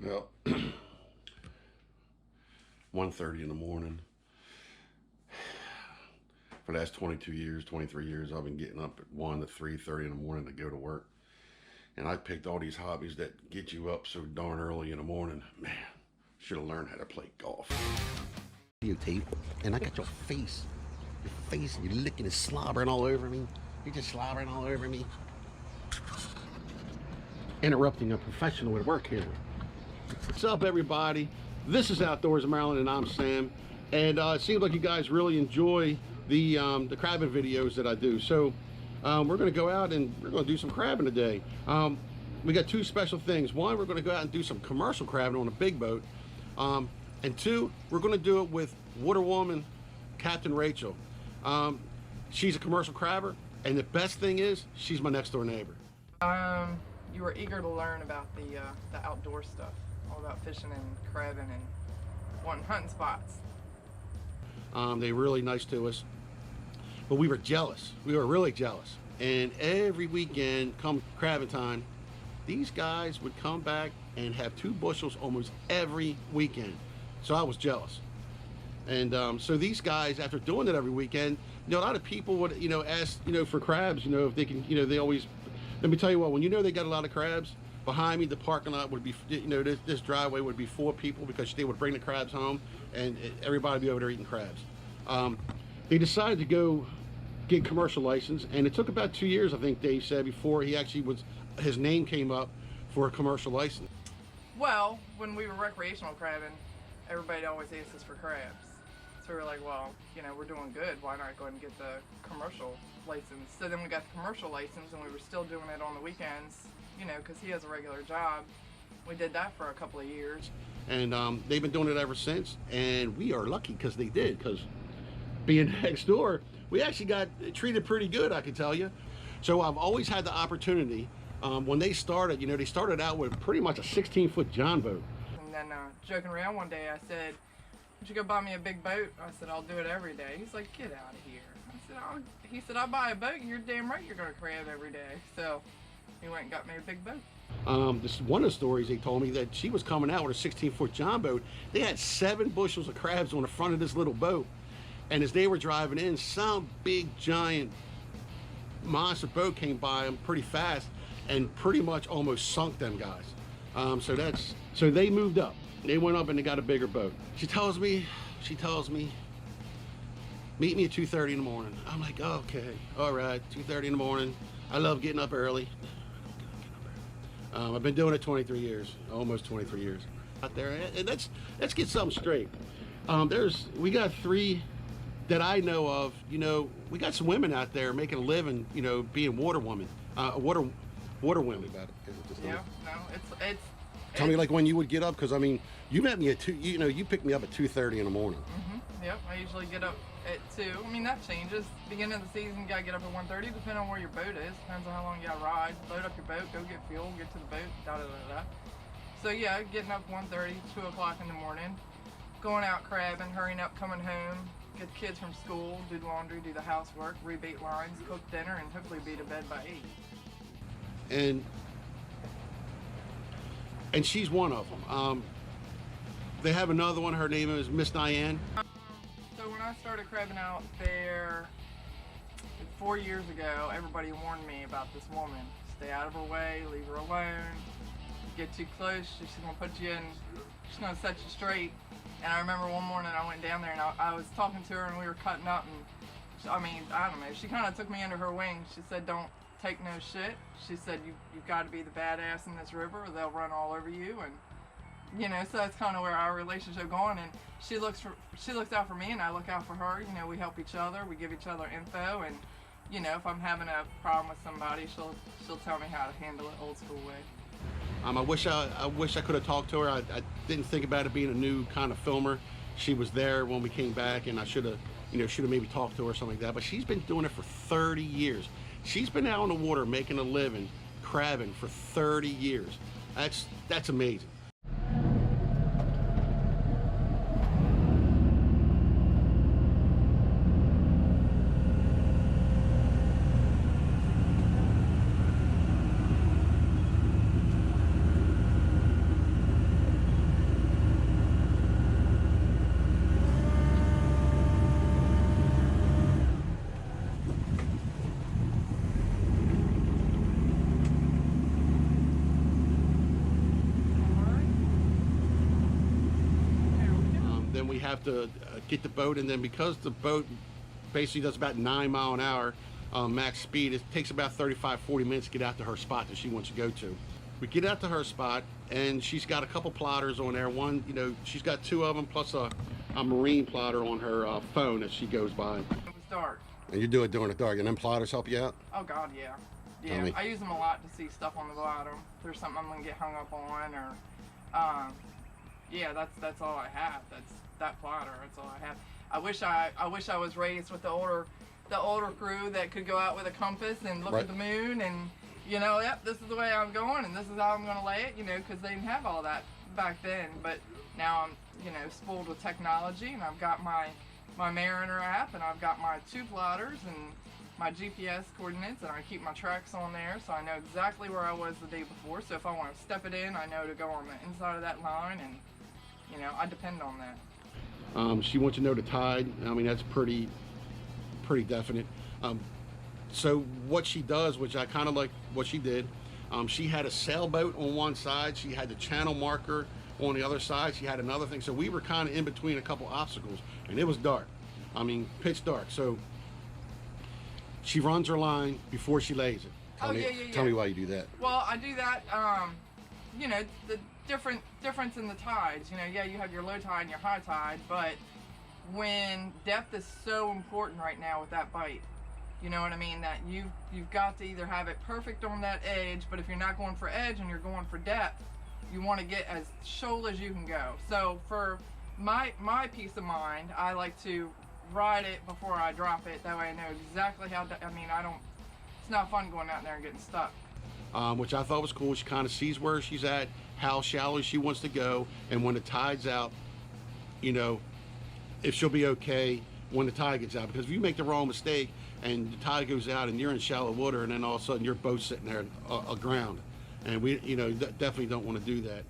Well, 1:30 in the morning. For the last 22 years, 23 years, I've been getting up at 1 to 3:30 in the morning to go to work. And I picked all these hobbies that get you up so darn early in the morning. Man, should have learned how to play golf. Videotape, and I got your face, and you're licking and slobbering all over me. You're just slobbering all over me. Interrupting a professional at work here. What's up, everybody? This is Outdoors in Maryland, and I'm Sam. And it seems like you guys really enjoy the crabbing videos that I do. So we're going to go out and we're going to do some crabbing today. We got two special things. One, we're going to go out and do some commercial crabbing on a big boat. And two, we're going to do it with WATERWOMAN, Captain Rachel. She's a commercial crabber, and the best thing is, she's my next door neighbor. You were eager to learn about the outdoor stuff, all about fishing and crabbing and wanting hunting spots. They were really nice to us, but we were jealous. We were really jealous. And every weekend, come crabbing time, these guys would come back and have 2 bushels almost every weekend. So I was jealous. And so these guys, after doing it every weekend, a lot of people would, ask, for crabs, if they can, they always, let me tell you what, when they got a lot of crabs, behind me, the parking lot would be, this driveway would be full of people because they would bring the crabs home and everybody would be over there eating crabs. They decided to go get commercial license, and it took about 2 years, I think Dave said, before he actually his name came up for a commercial license. Well, when we were recreational crabbing, everybody always asked us for crabs. So we were like, well, we're doing good. Why not go ahead and get the commercial license? So then we got the commercial license, and we were still doing it on the weekends, because he has a regular job. We did that for a couple of years. And they've been doing it ever since, and we are lucky because they did, because being next door, we actually got treated pretty good, I can tell you. So I've always had the opportunity, when they started, they started out with pretty much a 16-foot John boat. And then joking around one day, I said, "Would you go buy me a big boat?" I said, "I'll do it every day." He's like, "Get out of here." He said, "I'll buy a boat. You're damn right you're going to crab every day." So he went and got me a big boat. This one of the stories they told me that she was coming out with a 16-foot John boat. They had 7 bushels of crabs on the front of this little boat. And as they were driving in, some big giant monster boat came by them pretty fast and pretty much almost sunk them guys. So they moved up. They went up and they got a bigger boat. She tells me, meet me at 2:30 in the morning. I'm like, okay, all right, 2:30 in the morning. I love getting up early. I've been doing it 23 years, almost 23 years out there. And let's get something straight. We got 3 that I know of. We got some women out there making a living, being waterwoman, waterwomen about it. Yeah, no, it's. Tell me, like, when you would get up, because I mean, you met me at 2. You picked me up at 2:30 in the morning. Yep, I usually get up at 2. I mean, that changes. Beginning of the season, you gotta get up at 1:30, depending on where your boat is. Depends on how long you gotta ride. Load up your boat, go get fuel, get to the boat, da-da-da-da. So yeah, getting up 1:30, 2 o'clock in the morning, going out crabbing, hurrying up, coming home, get the kids from school, do the laundry, do the housework, rebait lines, cook dinner, and hopefully be to bed by 8. And she's one of them. They have another one. Her name is Miss Diane. So when I started crabbing out there 4 years ago, everybody warned me about this woman. Stay out of her way, leave her alone. You get too close, she's gonna put you in, she's gonna set you straight. And I remember one morning I went down there and I was talking to her and we were cutting up, and I don't know, she kind of took me under her wing. She said, "Don't take no shit." She said, you've got to be the badass in this river or they'll run all over you. And so that's kind of where our relationship going. And she looks out for me and I look out for her. We help each other, we give each other info, and if I'm having a problem with somebody, she'll tell me how to handle it old school way. I wish I could have talked to her. I didn't think about it being a new kind of filmer. She was there when we came back, and I should have maybe talked to her or something like that. But she's been doing it for 30 years. She's been out on the water making a living crabbing for 30 years. That's amazing. have to get the boat, and then because the boat basically does about 9 mile an hour max speed, it takes about 35-40 minutes to get out to her spot that she wants to go to. We get out to her spot, and she's got a couple plotters on there. One, you know, she's got 2 of them plus a marine plotter on her phone as she goes by. It was dark. And you do it during the dark, and then plotters help you out? Oh God, yeah. Yeah, I use them a lot to see stuff on the bottom. If there's something I'm gonna get hung up on, or yeah, that's all I have. That's that plotter. That's all I have. I wish I was raised with the older crew that could go out with a compass and look at the moon and, you know, yep, this is the way I'm going and this is how I'm gonna lay it, you know, because they didn't have all that back then. But now I'm, you know, spoiled with technology, and I've got my Mariner app, and I've got my 2 plotters and my GPS coordinates, and I keep my tracks on there, so I know exactly where I was the day before. So if I want to step it in, I know to go on the inside of that line, and, you know, I depend on that. She wants to know the tide. I mean, that's pretty definite. So what she does, which I kind of like what she did, she had a sailboat on one side, she had the channel marker on the other side, she had another thing. So we were kind of in between a couple obstacles, and it was dark. I mean, pitch dark. So she runs her line before she lays it. Tell me why you do that. Well, I do that, you know, the difference in the tides. You know, yeah, you have your low tide and your high tide, but when depth is so important right now with that bite, you know what I mean, that you've got to either have it perfect on that edge, but if you're not going for edge and you're going for depth, you want to get as shoal as you can go. So for my peace of mind, I like to ride it before I drop it. That way I know exactly how to, I mean, it's not fun going out there and getting stuck. Which I thought was cool. She kind of sees where she's at, how shallow she wants to go, and when the tide's out, you know, if she'll be okay when the tide gets out. Because if you make the wrong mistake and the tide goes out and you're in shallow water, and then all of a sudden your boat's sitting there aground, and we, you know, definitely don't want to do that.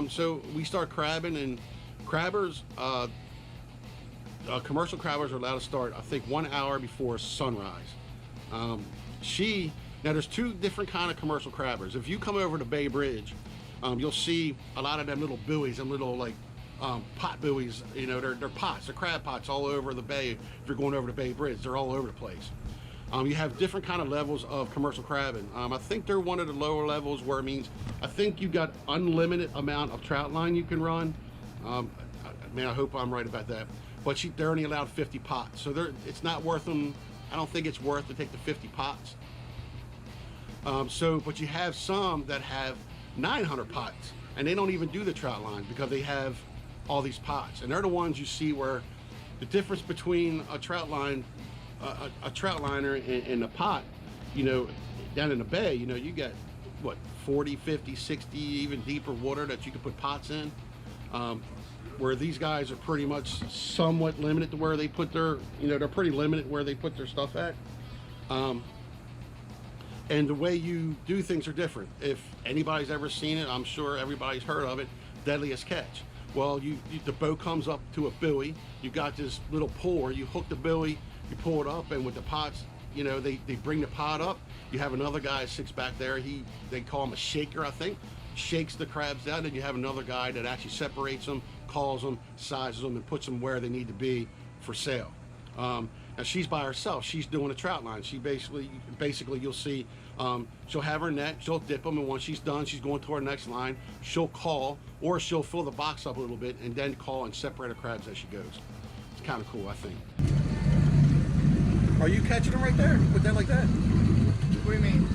So we start crabbing, and crabbers, commercial crabbers are allowed to start, I think, 1 hour before sunrise. Now there's 2 different kind of commercial crabbers. If you come over to Bay Bridge, you'll see a lot of them little buoys and little like pot buoys. You know, they're pots, they're crab pots all over the bay. If you're going over to Bay Bridge, they're all over the place. You have different kind of levels of commercial crabbing. I think they're one of the lower levels where it means, I think you got unlimited amount of trout line you can run. Man, I hope I'm right about that. But they're only allowed 50 pots. So it's not worth them. I don't think it's worth to take the 50 pots. But you have some that have 900 pots and they don't even do the trout line because they have all these pots. And they're the ones you see where the difference between a trout line, a trout liner and a pot, you know, down in the bay, you know, you got what, 40, 50, 60, even deeper water that you can put pots in. Where these guys are pretty much somewhat limited to where they put their, you know, they're pretty limited where they put their stuff at. And the way you do things are different. If anybody's ever seen it, I'm sure everybody's heard of it, deadliest catch. Well, the boat comes up to a buoy, you got this little puller, you hook the buoy, you pull it up, and with the pots, you know, they bring the pot up, you have another guy that sits back there, they call him a shaker, I think, shakes the crabs down, and you have another guy that actually separates them, calls them, sizes them, and puts them where they need to be for sale. Now she's by herself. She's doing a trout line. She basically you'll see, she'll have her net, she'll dip them, and once she's done, she's going to her next line. She'll call, or she'll fill the box up a little bit and then call and separate her crabs as she goes. It's kind of cool, I think. Are you catching them right there with that like that? What do you mean?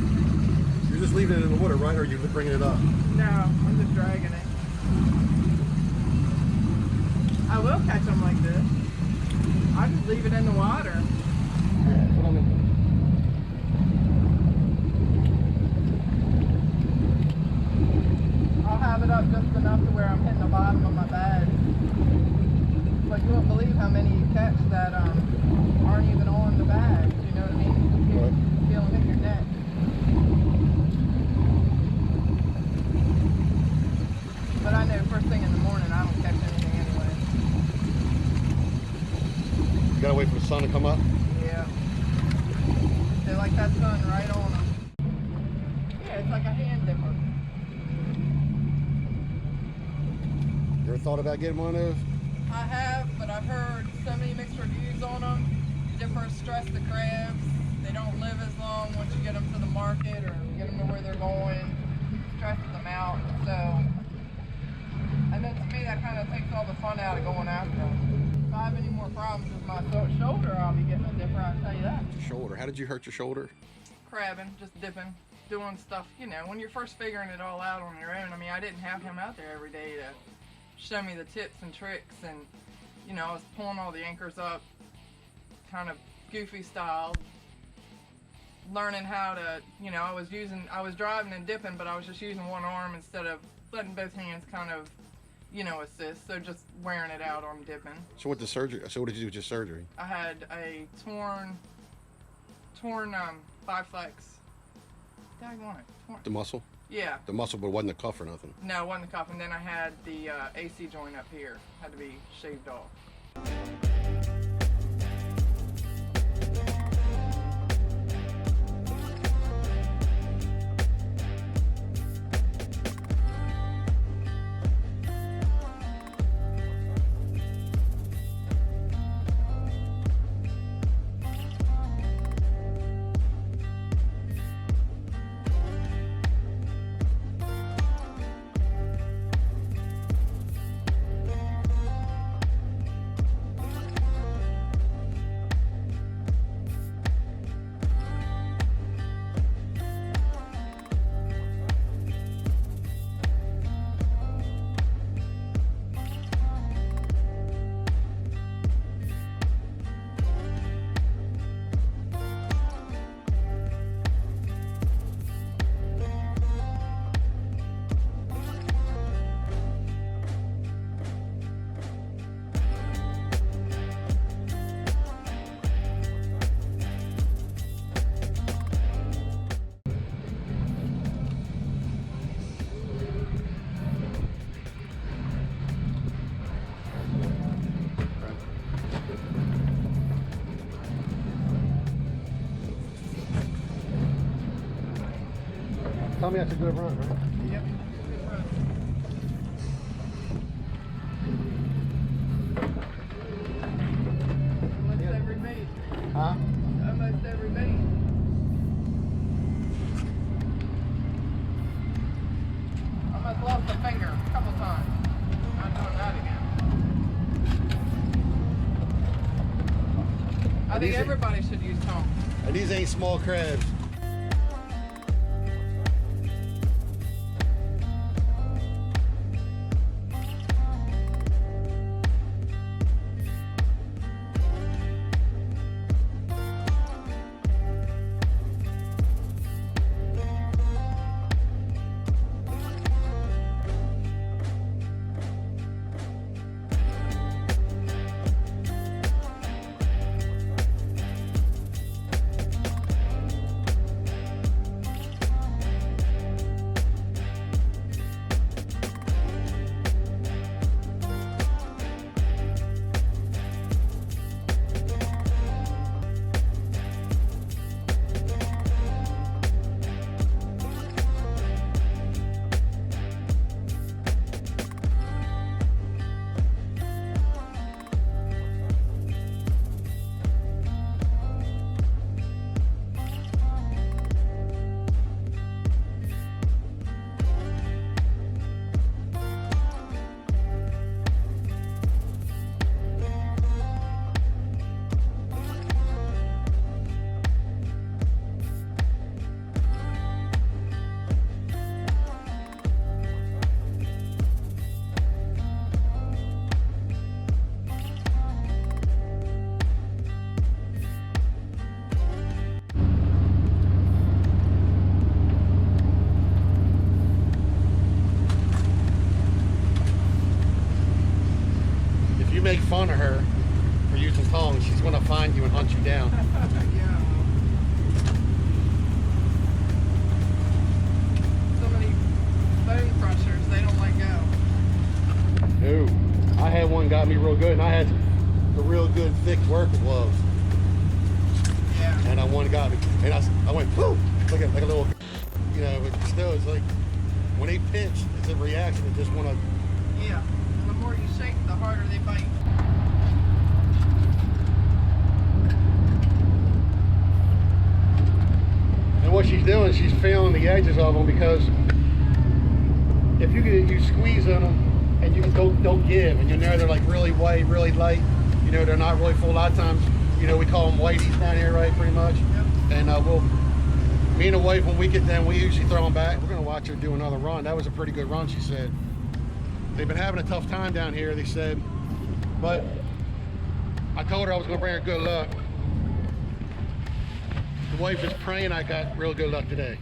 You're just leaving it in the water, right? Or are you bringing it up? No, I'm just dragging it. I will catch them like this. I just leave it in the water. I'll have it up just enough to where I'm hitting the bottom of my bag. But you won't believe how many you catch that aren't even on the bag. You know what I mean? You can't feel them hit your net. But I know first thing in the morning I don't catch anything anyway. You gotta wait for the sun to come up? Yeah. They like that sun right on them. Yeah, it's like a hand dipper. You ever thought about getting one of those? I have, but I've heard so many mixed reviews on them. Dippers stress the crabs. They don't live as long once you get them to the market or get them to where they're going. Stresses them out. So, and then to me that kind of takes all the fun out of going after them. If I have any more problems with my shoulder, I'll be getting a dipper, I'll tell you that. Shoulder. How did you hurt your shoulder? Crabbing, just dipping, doing stuff, you know, when you're first figuring it all out on your own. I mean, I didn't have him out there every day to show me the tips and tricks, and, you know, I was pulling all the anchors up, kind of goofy style, learning how to, you know, I was driving and dipping, but I was just using one arm instead of letting both hands kind of, you know, assist, so just wearing it out on dipping. So what did you do with your surgery? I had a torn biflex. Daggone it. Torn. The muscle? Yeah. The muscle, but it wasn't the cuff or nothing? No, it wasn't the cuff, and then I had the AC joint up here. Had to be shaved off. Tell me that's a good run, right? Yep. Good run. Almost every bait. Huh? Almost every bait. with the finger a couple times. Not doing that again. I think everybody should use tongue. And these ain't small crabs. Make fun of her for using tongs, she's going to find you and hunt you down. Yeah. So many bone crushers, they don't let go. No, I had one got me real good, and I had the real good thick work gloves. Yeah. And I one got me, and I went poof, like a little, you know. But still, it's like when they pinch, it's a reaction. They just want to. Yeah. And the more you shake, the harder they bite. And what she's doing, she's feeling the edges of them, because if you squeeze on them and you don't give, and you know they're like really white, really light. You know, they're not really full. A lot of times, you know, we call them whiteys down here, right? Pretty much. Yep. And me and the wife, when we get them, we usually throw them back. We're gonna watch her do another run. That was a pretty good run, she said. They've been having a tough time down here, they said, but I told her I was gonna bring her good luck. The wife is praying I got real good luck today.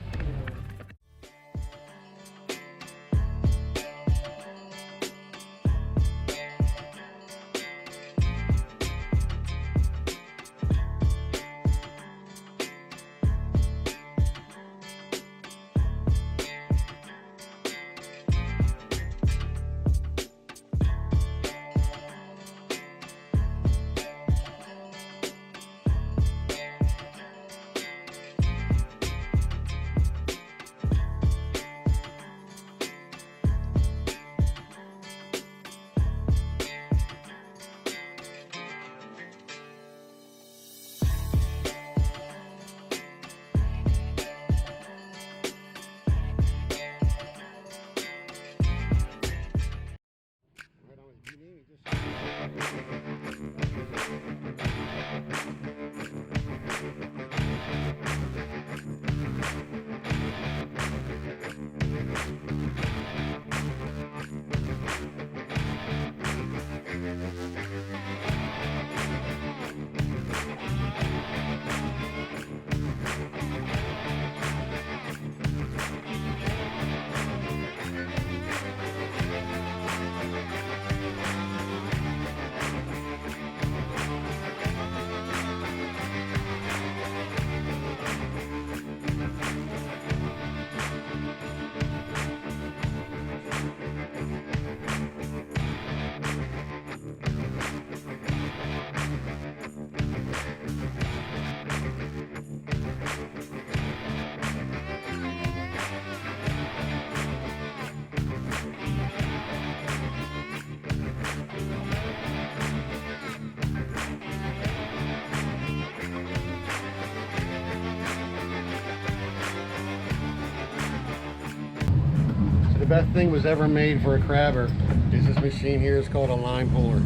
best thing was ever made for a crabber is this machine here. It's called a line puller.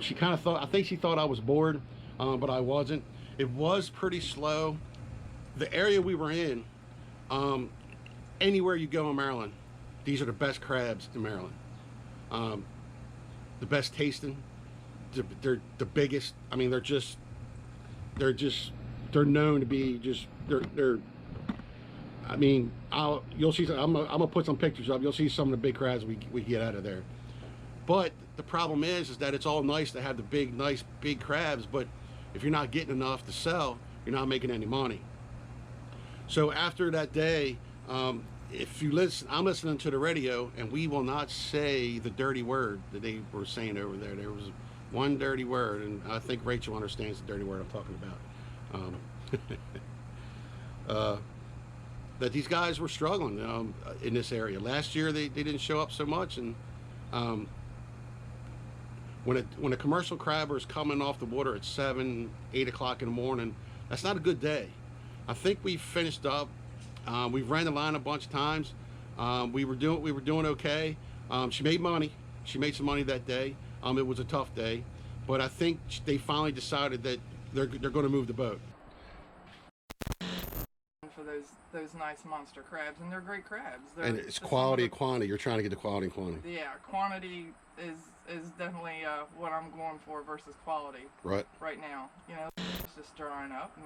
She kind of thought, I think she thought I was bored, but I wasn't. It was pretty slow. The area we were in, anywhere you go in Maryland, these are the best crabs in Maryland. The best tasting, they're the biggest. I mean, they're known to be just, I mean, you'll see, I'm gonna put some pictures up. You'll see some of the big crabs we get out of there. But the problem is that it's all nice to have the big, nice, big crabs, but if you're not getting enough to sell, you're not making any money. So after that day, if you listen, I'm listening to the radio, and we will not say the dirty word that they were saying over there. There was one dirty word, and I think Rachel understands the dirty word I'm talking about. That these guys were struggling in this area. Last year they didn't show up so much, and when a commercial crabber is coming off the water at 7, 8 o'clock in the morning, that's not a good day. I think we finished up. We've ran the line a bunch of times. We were doing okay. She made money. She made some money that day. It was a tough day, but I think they finally decided that they're going to move the boat. For those nice monster crabs, and they're great crabs. And it's quality and quantity. You're trying to get the quality and quantity. Yeah, quantity is definitely what I'm going for versus quality. Right now, you know, it's just drying up, and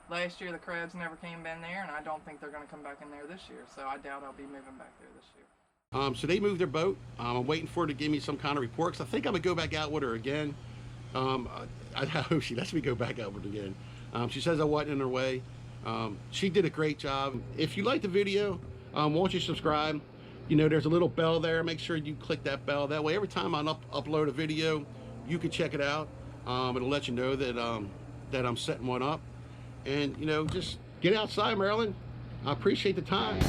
last year the crabs never came in there, and I don't think they're going to come back in there this year. So I doubt I'll be moving back there this year. So they moved their boat. I'm waiting for her to give me some kind of report, because I think I'm gonna go back out with her again. I hope she lets me go back out with her again. She says I wasn't in her way. She did a great job. If you like the video, won't you subscribe? You know, there's a little bell there. Make sure you click that bell. That way, every time I upload a video, you can check it out. It'll let you know that that I'm setting one up. And you know, just get outside, Maryland. I appreciate the time.